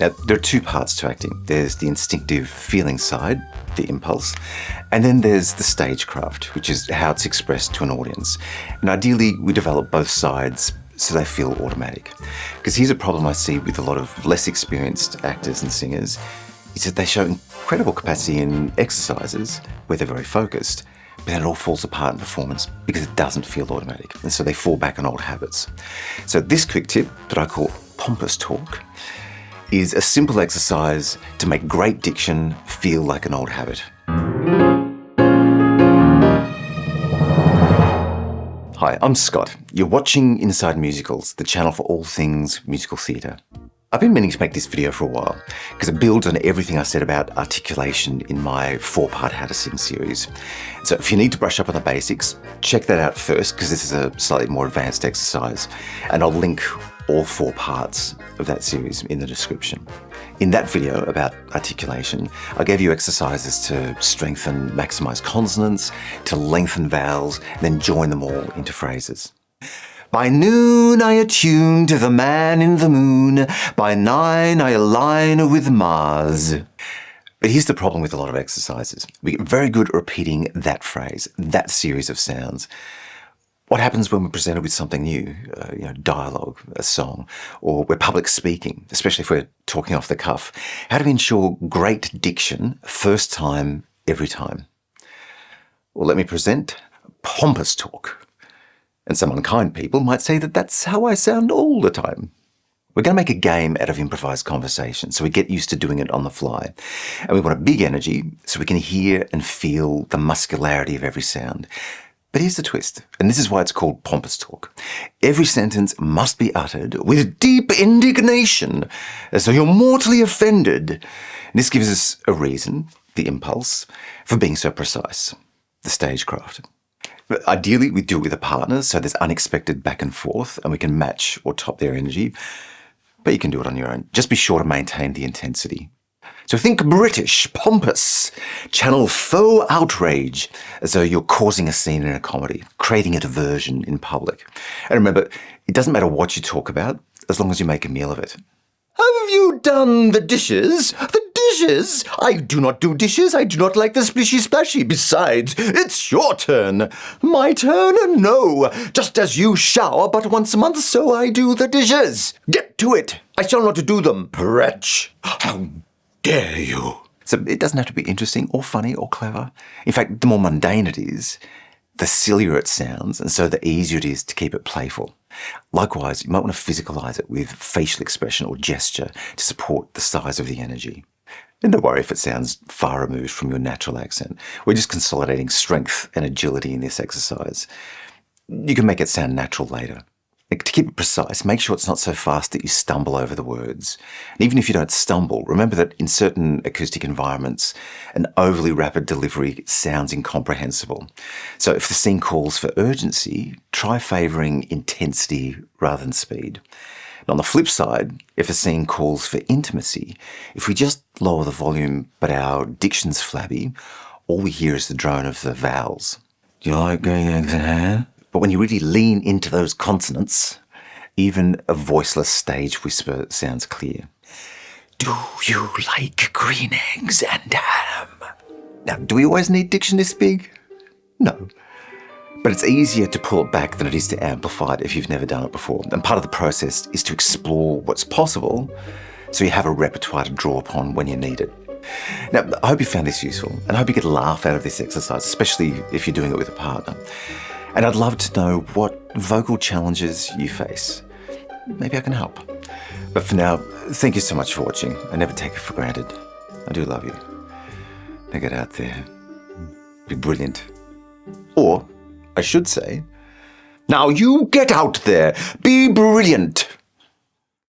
Now, there are two parts to acting. There's the instinctive feeling side, the impulse, and then there's the stagecraft, which is how it's expressed to an audience. And ideally, we develop both sides so they feel automatic. Because here's a problem I see with a lot of less experienced actors and singers, is that they show incredible capacity in exercises where they're very focused, but then it all falls apart in performance because it doesn't feel automatic. And so they fall back on old habits. So this quick tip that I call Pompous Talk is a simple exercise to make great diction feel like an old habit. Hi, I'm Scott. You're watching Inside Musicals, the channel for all things musical theatre. I've been meaning to make this video for a while because it builds on everything I said about articulation in my 4-part How to Sing series. So if you need to brush up on the basics, check that out first because this is a slightly more advanced exercise, and I'll link all 4 parts of that series in the description. In that video about articulation, I gave you exercises to strengthen, maximise consonants, to lengthen vowels, and then join them all into phrases. By noon I attune to the man in the moon, by 9 I align with Mars. But here's the problem with a lot of exercises. We get very good at repeating that phrase, that series of sounds. What happens when we're presented with something new, dialogue, a song, or we're public speaking, especially if we're talking off the cuff? How do we ensure great diction first time, every time? Well, let me present Pompous Talk. And some unkind people might say that that's how I sound all the time. We're going to make a game out of improvised conversation, so we get used to doing it on the fly. And we want a big energy so we can hear and feel the muscularity of every sound. But here's the twist, and this is why it's called Pompous Talk. Every sentence must be uttered with deep indignation, as though you're mortally offended. And this gives us a reason, the impulse, for being so precise, the stagecraft. But ideally, we do it with a partner, so there's unexpected back and forth, and we can match or top their energy. But you can do it on your own. Just be sure to maintain the intensity. So think British, pompous, channel faux outrage, as though you're causing a scene in a comedy, creating a diversion in public. And remember, it doesn't matter what you talk about, as long as you make a meal of it. Have you done the dishes? The dishes? I do not do dishes. I do not like the splishy splashy. Besides, it's your turn. My turn? No. Just as you shower but once a month, so I do the dishes. Get to it. I shall not do them. Wretch. How dare you? So it doesn't have to be interesting or funny or clever. In fact, the more mundane it is, the sillier it sounds, and so the easier it is to keep it playful. Likewise, you might want to physicalise it with facial expression or gesture to support the size of the energy. And don't worry if it sounds far removed from your natural accent. We're just consolidating strength and agility in this exercise. You can make it sound natural later. To keep it precise, make sure it's not so fast that you stumble over the words. And even if you don't stumble, remember that in certain acoustic environments, an overly rapid delivery sounds incomprehensible. So if the scene calls for urgency, try favouring intensity rather than speed. And on the flip side, if a scene calls for intimacy, if we just lower the volume but our diction's flabby, all we hear is the drone of the vowels. Do you like going eggs and ham? But when you really lean into those consonants, even a voiceless stage whisper sounds clear. Do you like green eggs and ham? Now, do we always need diction this big? No. But it's easier to pull it back than it is to amplify it if you've never done it before. And part of the process is to explore what's possible so you have a repertoire to draw upon when you need it. Now, I hope you found this useful, and I hope you get a laugh out of this exercise, especially if you're doing it with a partner. And I'd love to know what vocal challenges you face. Maybe I can help. But for now, thank you so much for watching. I never take it for granted. I do love you. Now get out there. Be brilliant. Or, I should say, now you get out there. Be brilliant.